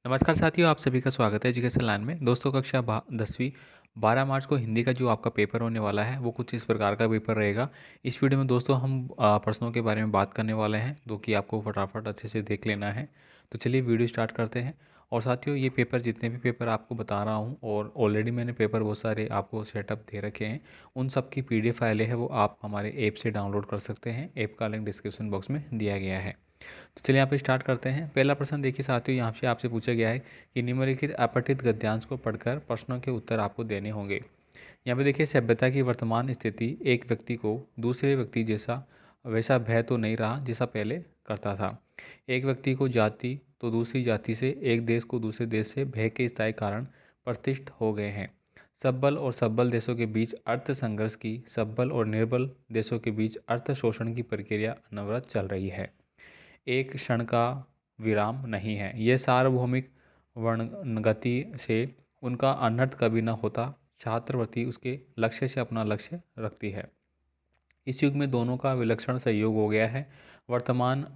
नमस्कार साथियों, आप सभी का स्वागत है एजुकेशन लाइन में। दोस्तों, कक्षा 10वीं 12 मार्च को हिंदी का जो आपका पेपर होने वाला है वो कुछ इस प्रकार का पेपर रहेगा। इस वीडियो में दोस्तों हम प्रश्नों के बारे में बात करने वाले हैं, जो कि आपको फटाफट अच्छे से देख लेना है। तो चलिए वीडियो स्टार्ट करते हैं। और साथियों, ये पेपर जितने भी पेपर आपको बता रहा हूँ, और ऑलरेडी मैंने पेपर बहुत सारे आपको सेटअप दे रखे हैं, उन सब की PDF फाइलें हैं वो आप हमारे ऐप से डाउनलोड कर सकते हैं। ऐप का लिंक डिस्क्रिप्शन बॉक्स में दिया गया है। तो चलिए यहाँ पे स्टार्ट करते हैं। पहला प्रश्न देखिए साथियों, यहाँ से आपसे पूछा गया है कि निम्नलिखित अपठित गद्यांश को पढ़कर प्रश्नों के उत्तर आपको देने होंगे। यहाँ पे देखिए, सभ्यता की वर्तमान स्थिति एक व्यक्ति को दूसरे व्यक्ति जैसा वैसा भय तो नहीं रहा जैसा पहले करता था। एक व्यक्ति को जाति तो दूसरी जाति से, एक देश को दूसरे देश से भय के स्थायी कारण प्रतिष्ठित हो गए हैं। सबल और सबल देशों के बीच अर्थ संघर्ष की, सबल और निर्बल देशों के बीच अर्थ शोषण की प्रक्रिया अनवरत चल रही है। एक क्षण का विराम नहीं है। यह सार्वभौमिक वर्णगति से उनका अनर्थ कभी न होता। छात्रवृत्ति उसके लक्ष्य से अपना लक्ष्य रखती है। इस युग में दोनों का विलक्षण सहयोग हो गया है। वर्तमान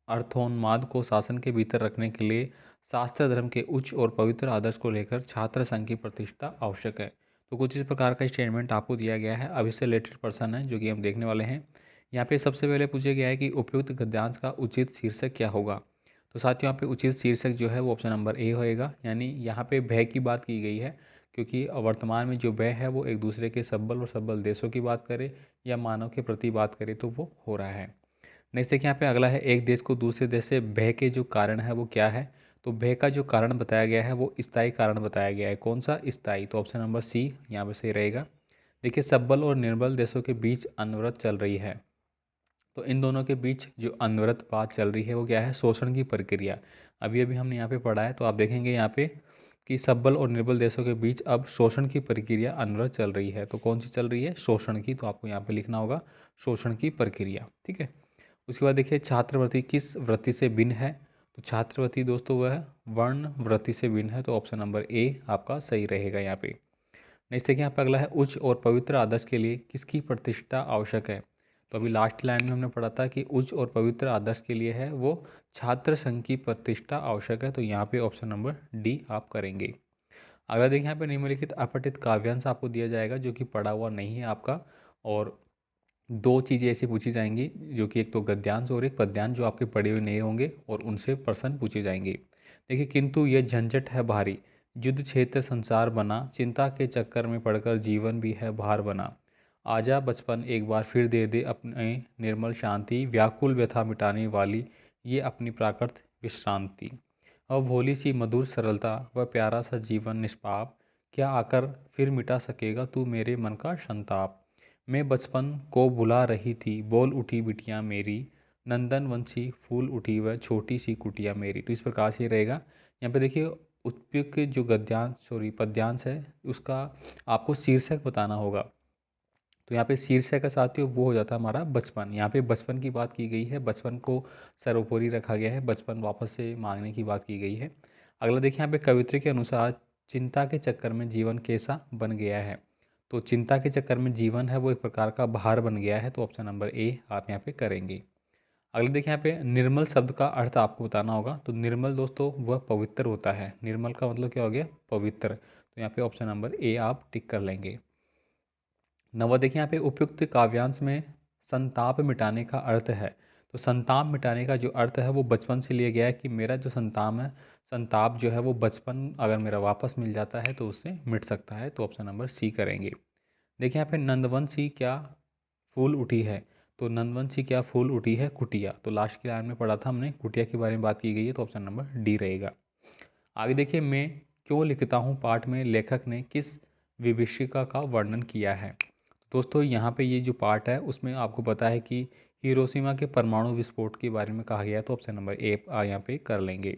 अर्थोन्माद को शासन के भीतर रखने के लिए शास्त्र धर्म के उच्च और पवित्र आदर्श को लेकर छात्र संघ की प्रतिष्ठा आवश्यक है। तो कुछ इस प्रकार का स्टेटमेंट आपको दिया गया है। अब इससे रिलेटेड प्रश्न है जो कि हम देखने वाले हैं। यहाँ पे सबसे पहले पूछा गया है कि उपयुक्त गद्यांश का उचित शीर्षक क्या होगा। तो साथियों, यहाँ पे उचित शीर्षक जो है वो ऑप्शन नंबर ए होएगा। यानी यहाँ पे भय की बात की गई है, क्योंकि वर्तमान में जो भय है वो एक दूसरे के सबल और सबल देशों की बात करे या मानव के प्रति बात करे तो वो हो रहा है। नेक्स्ट देखिए, यहाँ पे अगला है, एक देश को दूसरे देश से भय के जो कारण है वो क्या है। तो भय का जो कारण बताया गया है वो स्थायी कारण बताया गया है। कौन सा स्थायी? तो ऑप्शन नंबर सी यहाँ पे सही रहेगा। देखिए, सबल और निर्बल देशों के बीच अनवरत चल रही है। तो इन दोनों के बीच जो अनवरत बात चल रही है वो क्या है? शोषण की प्रक्रिया। अभी अभी हमने यहाँ पे पढ़ा है, तो आप देखेंगे यहाँ पे कि सबल और निर्बल देशों के बीच अब शोषण की प्रक्रिया अनवरत चल रही है। तो कौन सी चल रही है? शोषण की। तो आपको यहाँ पे लिखना होगा शोषण की प्रक्रिया। ठीक है। उसके बाद देखिए, छात्रवृत्ति किस वृत्ति से भिन्न है। तो छात्रवृत्ति दोस्तों वह वर्ण वृत्ति से भिन्न है। तो ऑप्शन नंबर ए आपका सही रहेगा यहाँ पे। नेक्स्ट देखिए, यहाँ पे अगला है, उच्च और पवित्र आदर्श के लिए किसकी प्रतिष्ठा आवश्यक है। तो अभी लास्ट लाइन में हमने पढ़ा था कि उच्च और पवित्र आदर्श के लिए है वो छात्र संघ की प्रतिष्ठा आवश्यक है। तो यहाँ पे ऑप्शन नंबर डी आप करेंगे। अगला देखिए, यहाँ पे निम्नलिखित अपठित काव्यांश आपको दिया जाएगा जो कि पढ़ा हुआ नहीं है आपका। और दो चीज़ें ऐसी पूछी जाएंगी, जो कि एक तो गद्यांश और एक पद्यांश, जो आपके पढ़े हुए नहीं होंगे और उनसे प्रश्न पूछे जाएंगे। देखिए, किंतु ये झंझट है भारी, युद्ध क्षेत्र संसार बना, चिंता के चक्कर में पड़कर जीवन भी है भार बना। आजा बचपन एक बार फिर दे दे अपने निर्मल शांति, व्याकुल व्यथा मिटाने वाली ये अपनी प्राकृत विश्रांति। अब भोली सी मधुर सरलता व प्यारा सा जीवन निष्पाप, क्या आकर फिर मिटा सकेगा तू मेरे मन का संताप। मैं बचपन को भुला रही थी, बोल उठी बिटिया मेरी, नंदन वंशी फूल उठी वह छोटी सी कुटिया मेरी। तो इस प्रकार से रहेगा। यहाँ पे देखिए, उपयुक्त जो पद्यांश है उसका आपको शीर्षक बताना होगा। तो यहाँ पे शीर्षक का साथियों वो हो जाता है हमारा बचपन। यहाँ पे बचपन की बात की गई है, बचपन को सर्वोपरि रखा गया है, बचपन वापस से मांगने की बात की गई है। अगला देखिए, यहाँ पे कवित्री के अनुसार चिंता के चक्कर में जीवन कैसा बन गया है। तो चिंता के चक्कर में जीवन है वो एक प्रकार का भार बन गया है। तो ऑप्शन नंबर ए आप यहाँ पे करेंगे। अगले देखिए, यहाँ पे निर्मल शब्द का अर्थ आपको बताना होगा। तो निर्मल दोस्तों वह पवित्र होता है। निर्मल का मतलब क्या हो गया? पवित्र। तो यहाँ पे ऑप्शन नंबर ए आप टिक कर लेंगे। नवा देखिए, यहाँ पे उपयुक्त काव्यांश में संताप मिटाने का अर्थ है। तो संताप मिटाने का जो अर्थ है वो बचपन से लिया गया है कि मेरा जो संताप जो है वो बचपन अगर मेरा वापस मिल जाता है तो उससे मिट सकता है। तो ऑप्शन नंबर सी करेंगे। देखिए, यहाँ पे नंदवंशी क्या फूल उठी है। तो नंदवंशी क्या फूल उठी है? कुटिया। तो लास्ट की लाइन में पढ़ा था हमने, कुटिया के बारे में बात की गई है। तो ऑप्शन नंबर डी रहेगा। आगे देखिए, मैं क्यों लिखता हूँ पाठ में लेखक ने किस विभीषिका का वर्णन किया है। दोस्तों, यहाँ पे ये जो पार्ट है उसमें आपको पता है कि हिरोशिमा के परमाणु विस्फोट के बारे में कहा गया है। तो ऑप्शन नंबर ए यहाँ पे कर लेंगे।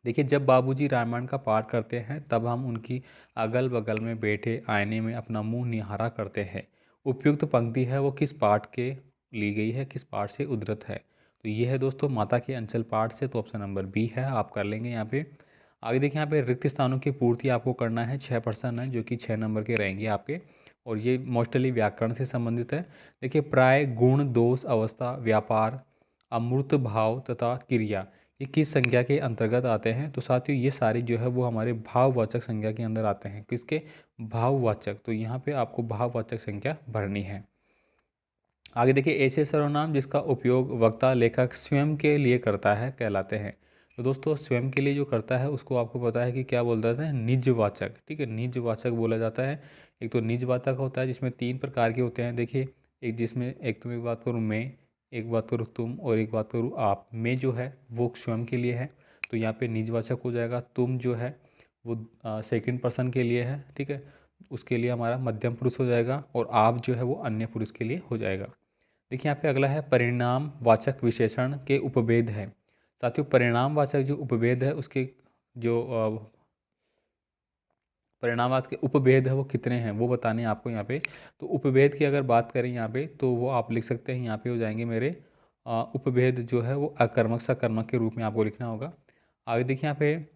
देखिए, जब बाबूजी रामायण का पाठ करते हैं तब हम उनकी अगल बगल में बैठे आईने में अपना मुंह निहारा करते हैं। उपयुक्त पंक्ति है वो किस पाठ के ली गई है, किस पाठ से उद्धृत है। तो ये है दोस्तों माता के अंचल पाठ से। तो ऑप्शन नंबर बी है आप कर लेंगे यहाँ पे। आगे देखिए, यहाँ पे रिक्त स्थानों की पूर्ति आपको करना है। 6 प्रश्न है जो कि 6 नंबर के रहेंगे आपके, और ये मोस्टली व्याकरण से संबंधित है। देखिए, प्राय गुण दोष अवस्था व्यापार अमूर्त भाव तथा क्रिया ये किस संज्ञा के अंतर्गत आते हैं? तो साथियों ये सारी जो है वो हमारे भाववाचक संज्ञा के अंदर आते हैं। किसके? भाववाचक। तो यहाँ पे आपको भाववाचक संज्ञा भरनी है। आगे देखिए, ऐसे सर्वनाम जिसका उपयोग वक्ता लेखक स्वयं के लिए करता है कहलाते हैं। तो दोस्तों स्वयं के लिए जो करता है उसको आपको पता है कि क्या बोल जाता है? निजवाचक। ठीक है, निजवाचक बोला जाता है। एक तो निजवाचक होता है जिसमें 3 प्रकार के होते हैं। देखिए, एक जिसमें एक तो मैं बात करूँ मैं, एक बात करूँ तुम और एक बात करूँ आप। मैं जो है वो स्वयं के लिए है, तो यहाँ पे निजवाचक हो जाएगा। तुम जो है वो सेकंड पर्सन के लिए है। ठीक है, उसके लिए हमारा मध्यम पुरुष हो जाएगा, और आप जो है वो अन्य पुरुष के लिए हो जाएगा। देखिए यहाँ पे अगला है परिणामवाचक विशेषण के उपभेद है। साथियों परिणामवाचक जो उपभेद है उसके जो परिणामवाचक के उपभेद है वो कितने हैं वो बताने हैं आपको यहाँ पे। तो उपभेद की अगर बात करें यहाँ पे तो वो आप लिख सकते हैं, यहाँ पे हो जाएंगे मेरे उपभेद जो है वो अकर्मक सकर्मक के रूप में आपको लिखना होगा। आगे देखिए यहाँ पे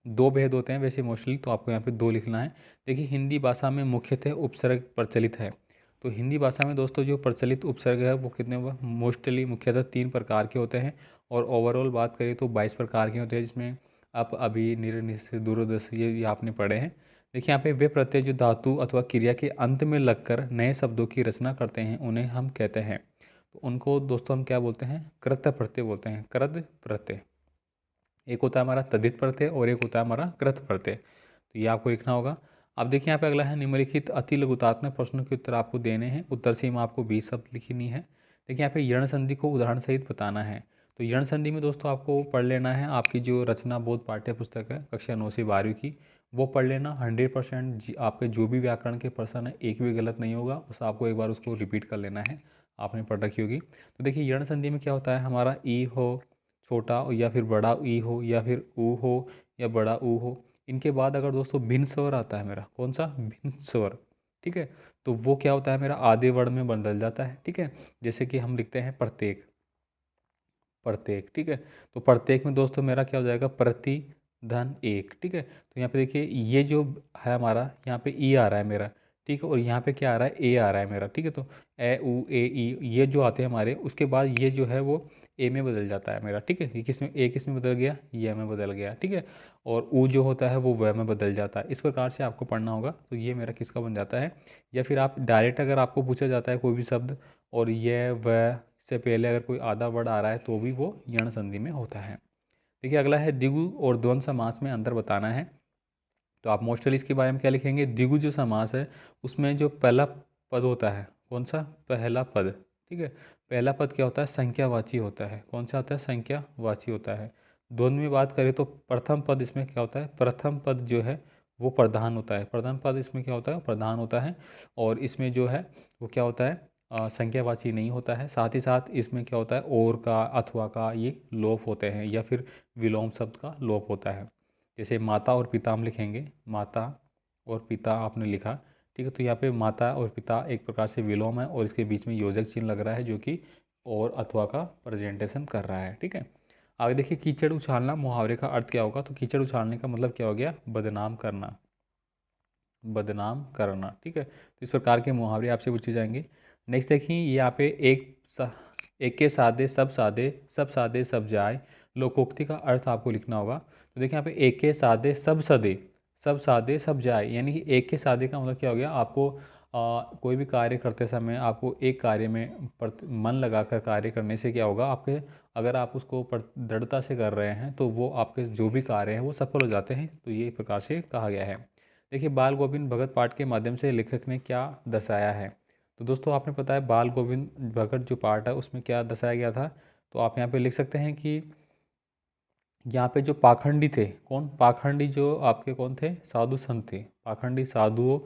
2 भेद होते हैं वैसे मोस्टली, तो आपको यहाँ पे 2 लिखना है। देखिए हिंदी भाषा में मुख्यतः उपसर्ग प्रचलित है। तो हिंदी भाषा में दोस्तों जो प्रचलित उपसर्ग है वो कितने हुआ? मोस्टली मुख्यतः 3 प्रकार के होते हैं, और ओवरऑल बात करें तो 22 प्रकार के होते हैं, जिसमें आप अभी निर दूरदर्श ये आपने पढ़े हैं। देखिए यहाँ पे वे प्रत्यय जो धातु अथवा क्रिया के अंत में लगकर नए शब्दों की रचना करते हैं उन्हें हम कहते हैं। तो उनको दोस्तों हम क्या बोलते हैं? कृत प्रत्यय बोलते हैं। कृत प्रत्यय। एक होता है हमारा तद्धित प्रत्यय और एक होता है हमारा कृत प्रत्यय। तो ये आपको लिखना होगा। अब देखिए यहाँ पे अगला है निम्नलिखित अति लघुतात्मक प्रश्नों के उत्तर आपको देने हैं। उत्तर सीमा आपको 20 शब्द लिखनी है। देखिए यहाँ पे यण संधि को उदाहरण सहित बताना है। तो यण संधि में दोस्तों आपको पढ़ लेना है आपकी जो रचना बोध पाठ्य पुस्तक है कक्षा 9 से 12वीं की, वो पढ़ लेना। 100% आपके जो भी व्याकरण के प्रश्न है एक भी गलत नहीं होगा, बस आपको एक बार उसको रिपीट कर लेना है, आपने पढ़ रखी होगी। तो देखिए यण संधि में क्या होता है? हमारा ई हो छोटा, या फिर बड़ा ई हो, या फिर ऊ हो, या बड़ा ऊ हो, इनके बाद अगर दोस्तों भिन्न स्वर आता है मेरा, कौन सा? भिन्न स्वर। ठीक है, तो वो क्या होता है मेरा? आधे वर्ण में बदल जाता है। ठीक है, जैसे कि हम लिखते हैं प्रत्येक। प्रत्येक। ठीक है, तो प्रत्येक में दोस्तों मेरा क्या हो जाएगा? प्रति धन एक। ठीक है, तो यहाँ पे देखिए ये जो है हमारा, यहाँ पे ई आ रहा है मेरा। ठीक है, और यहाँ पे क्या आ रहा है? ए आ रहा है मेरा। ठीक है, तो ए उ ए ई ये जो आते हैं हमारे, उसके बाद ये जो है वो ए में बदल जाता है मेरा। ठीक है, ये किस में? ए किस में बदल गया? ये में बदल गया। ठीक है, और ऊ जो होता है वो व में बदल जाता है। इस प्रकार से आपको पढ़ना होगा। तो ये मेरा किसका बन जाता है? या फिर आप डायरेक्ट अगर आपको पूछा जाता है कोई भी शब्द और ये व से पहले अगर कोई आधा वर्ड आ रहा है तो भी वो यण संधि में होता है। देखिए अगला है द्विगु और द्वंद्व समास में अंतर बताना है। तो आप मोस्टली इसके बारे में क्या लिखेंगे? द्विगु जो समास है उसमें जो पहला पद होता है, कौन सा? पहला पद। ठीक है, पहला पद क्या होता है? संख्यावाची होता है। कौन सा होता है? संख्यावाची होता है। द्वंद्व में बात करें तो प्रथम पद इसमें क्या होता है? प्रथम पद जो है वो प्रधान होता है। प्रधान पद इसमें क्या होता है? प्रधान होता है। और इसमें जो है वो क्या होता है? संख्यावाची नहीं होता है। साथ ही साथ इसमें क्या होता है? और का, अथवा का ये लोप होते हैं, या फिर विलोम शब्द का लोप होता है। जैसे माता और पिता हम लिखेंगे, माता और पिता आपने लिखा। ठीक है, तो यहाँ पे माता और पिता एक प्रकार से विलोम है, और इसके बीच में योजक चिन्ह लग रहा है जो कि और अथवा का प्रेजेंटेशन कर रहा है। ठीक है, आगे देखिए कीचड़ उछालना मुहावरे का अर्थ क्या होगा? तो कीचड़ उछालने का मतलब क्या हो गया? बदनाम करना। बदनाम करना। ठीक है, तो इस प्रकार के मुहावरे आपसे पूछे जाएंगे। नेक्स्ट देखिए यहाँ पे एक के सादे सब सादे, सब सादे सब जाए, लोकोक्ति का अर्थ आपको लिखना होगा। तो देखिए यहाँ पे एक के सादे सब सदे, सब सादे सब जाए, यानी कि एक के सादे का मतलब क्या हो गया? आपको कोई भी कार्य करते समय आपको एक कार्य में मन लगाकर कार्य करने से क्या होगा? आपके अगर आप उसको दृढ़ता से कर रहे हैं तो वो आपके जो भी कार्य हैं वो सफल हो जाते हैं। तो ये एक प्रकार से कहा गया है। देखिए बाल गोविंद भगत पाठ के माध्यम से लेखक ने क्या दर्शाया है? तो दोस्तों आपने पता है बाल गोविंद भगत जो पाठ है उसमें क्या दर्शाया गया था? तो आप यहाँ पे लिख सकते हैं कि यहाँ पे जो पाखंडी थे, कौन पाखंडी? जो आपके कौन थे? साधु संत थे। पाखंडी साधुओं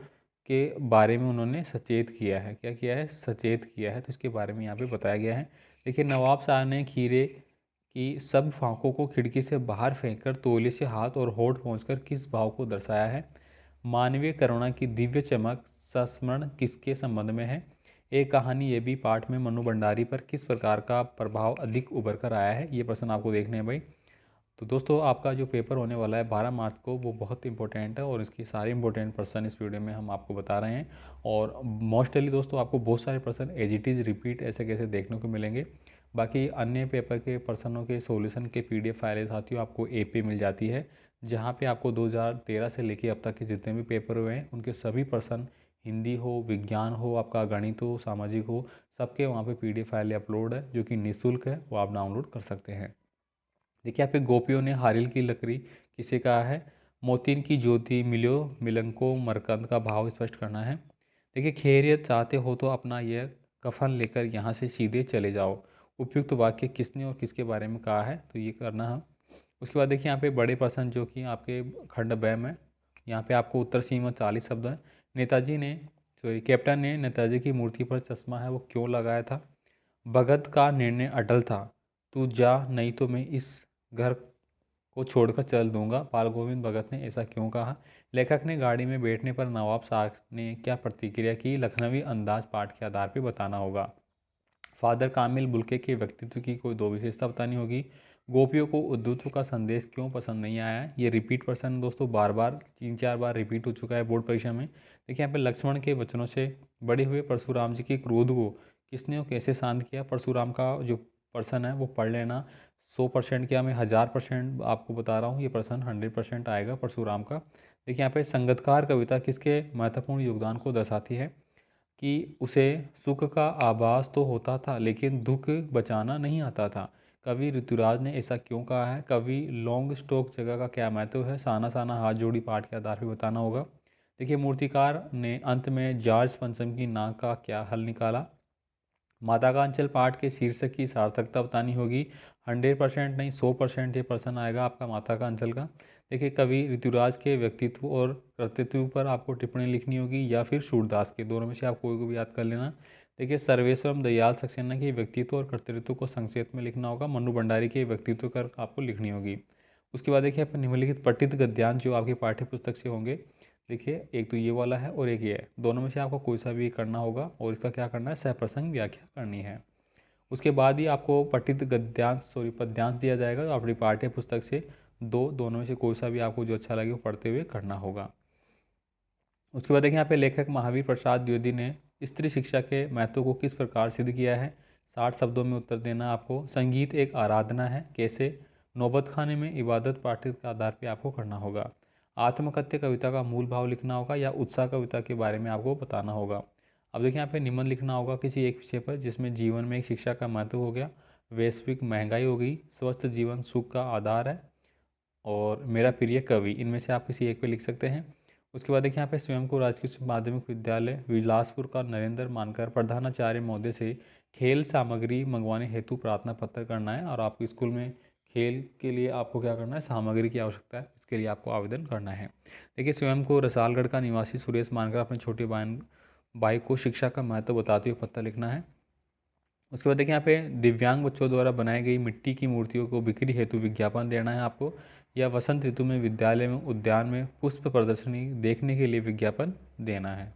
के बारे में उन्होंने सचेत किया है। क्या किया है? सचेत किया है। तो इसके बारे में यहाँ पे बताया गया है। देखिए नवाब शाह ने खीरे की सब फांकों को खिड़की से बाहर फेंककर तौलिए से हाथ और होठ पहुँचकर किस भाव को दर्शाया है? मानवीय करुणा की दिव्य चमक संस्मरण किसके संबंध में है? एक कहानी ये भी पाठ में मनु भंडारी पर किस प्रकार का प्रभाव अधिक उभर कर आया है? ये प्रश्न आपको देखने हैं भाई। तो दोस्तों आपका जो पेपर होने वाला है 12 मार्च को वो बहुत इंपॉर्टेंट है, और इसकी सारे इंपॉर्टेंट प्रश्न इस वीडियो में हम आपको बता रहे हैं। और मोस्टली दोस्तों आपको बहुत सारे प्रश्न एज इट इज़ रिपीट ऐसे कैसे देखने को मिलेंगे। बाकी अन्य पेपर के प्रश्नों के सॉल्यूशन के पीडीएफ फाइलें साथियों आपको ऐप पे मिल जाती है, जहाँ पे आपको 2013 से लेके अब तक के जितने भी पेपर हुए हैं उनके सभी प्रश्न, हिंदी हो, विज्ञान हो, आपका गणित हो, सामाजिक हो, सबके वहाँ पे पीडीएफ फाइलें अपलोड है जो कि निःशुल्क है, वो आप डाउनलोड कर सकते हैं। देखिए यहाँ पे गोपियों ने हारिल की लकड़ी किसे कहा है? मोतीन की ज्योति मिलो मिलंको मरकंद का भाव स्पष्ट करना है। देखिए खैरियत चाहते हो तो अपना यह कफन लेकर यहाँ से सीधे चले जाओ। उपयुक्त वाक्य किसने और किसके बारे में कहा है, तो ये करना है। उसके बाद देखिए यहाँ पे बड़े प्रश्न जो कि आपके खंड ब में, यहाँ पे आपको उत्तर सीमा 40 शब्द है। नेताजी ने सॉरी कैप्टन ने नेताजी की मूर्ति पर चश्मा है वो क्यों लगाया था? भगत का निर्णय अटल था, तू जा नहीं तो मैं इस घर को छोड़कर चल दूंगा। बाल गोविंद भगत ने ऐसा क्यों कहा? लेखक ने गाड़ी में बैठने पर नवाब साहब ने क्या प्रतिक्रिया की? लखनवी अंदाज पाठ के आधार पर बताना होगा। फादर कामिल बुल्के के व्यक्तित्व की कोई दो विशेषता बतानी होगी। गोपियों को उद्धत्व का संदेश क्यों पसंद नहीं आया है? ये रिपीट प्रश्न है दोस्तों, बार बार 3-4 बार रिपीट हो चुका है बोर्ड परीक्षा में। देखिए यहाँ पे लक्ष्मण के वचनों से बड़े हुए परशुराम जी के क्रोध को किसने और कैसे शांत किया? परशुराम का जो प्रश्न है वो पढ़ लेना। 100% क्या, मैं 1000% आपको बता रहा हूँ, ये प्रश्न 100% आएगा परशुराम का। देखिए यहाँ पे संगतकार कविता किसके महत्वपूर्ण योगदान को दर्शाती है? कि उसे सुख का आभास तो होता था लेकिन दुख बचाना नहीं आता था। कवि ऋतुराज ने ऐसा क्यों कहा है? कवि लॉन्ग स्टॉक जगह का क्या महत्व है? साना साना हाथ जोड़ी पाठ के आधार पर बताना होगा। देखिए मूर्तिकार ने अंत में जॉर्ज पंचम की नाक का क्या हल निकाला? माता का अंचल पाठ के शीर्षक की सार्थकता बतानी होगी। 100% नहीं 100% ये प्रश्न आएगा आपका माता का अंचल का। देखिए कवि ऋतुराज के व्यक्तित्व और कर्तृत्व पर आपको टिप्पणी लिखनी होगी या फिर सूरदास के, दोनों में से आप कोई को भी याद कर लेना। देखिए सर्वेश्वरम दयाल सक्सेना के व्यक्तित्व और कर्तृत्व को संक्षेप में लिखना होगा। मन्नू भंडारी के व्यक्तित्व कर आपको लिखनी होगी। उसके बाद देखिए अपन निम्नलिखित पठित गद्यांश जो आपकी पाठ्य पुस्तक से होंगे, देखिए एक तो ये वाला है और एक ये है, दोनों में से आपको कोई सा भी करना होगा और इसका क्या करना है, सहप्रसंग व्याख्या करनी है। उसके बाद ही आपको पठित गद्यांश पद्यांश दिया जाएगा तो अपनी पाठ्य पुस्तक से दोनों में से कोई सा भी आपको जो अच्छा लगे वो पढ़ते हुए करना होगा। उसके बाद देखिए यहाँ पे लेखक महावीर प्रसाद द्विवेदी ने स्त्री शिक्षा के महत्व को किस प्रकार सिद्ध किया है? 60 शब्दों में उत्तर देना आपको। संगीत एक आराधना है, कैसे? नौबत खाने में इबादत पाठ्य के आधार पर आपको करना होगा। आत्मकथ्य कविता का मूल भाव लिखना होगा या उत्साह कविता के बारे में आपको बताना होगा। अब देखिए यहाँ पे निबंध लिखना होगा किसी एक विषय पर जिसमें जीवन में एक शिक्षा का महत्व हो गया, वैश्विक महंगाई हो गई, स्वस्थ जीवन सुख का आधार है और मेरा प्रिय कवि, इनमें से आप किसी एक पे लिख सकते हैं। उसके बाद देखिए यहाँ पे स्वयं को राजकीय उच्च माध्यमिक विद्यालय बिलासपुर का नरेंद्र मानकर प्रधानाचार्य महोदय से खेल सामग्री मंगवाने हेतु प्रार्थना पत्र करना है और आपके स्कूल में खेल के लिए आपको क्या करना है, सामग्री की आवश्यकता है, इसके लिए आपको आवेदन करना है। देखिए स्वयं को रसालगढ़ का निवासी सुरेश मानकर अपने छोटे भाई को शिक्षा का महत्व बताते हुए पत्र लिखना है। उसके बाद देखिए यहाँ पे दिव्यांग बच्चों द्वारा बनाई गई मिट्टी की मूर्तियों को बिक्री हेतु विज्ञापन देना है आपको, या वसंत ऋतु में विद्यालय में उद्यान में पुष्प प्रदर्शनी देखने के लिए विज्ञापन देना है।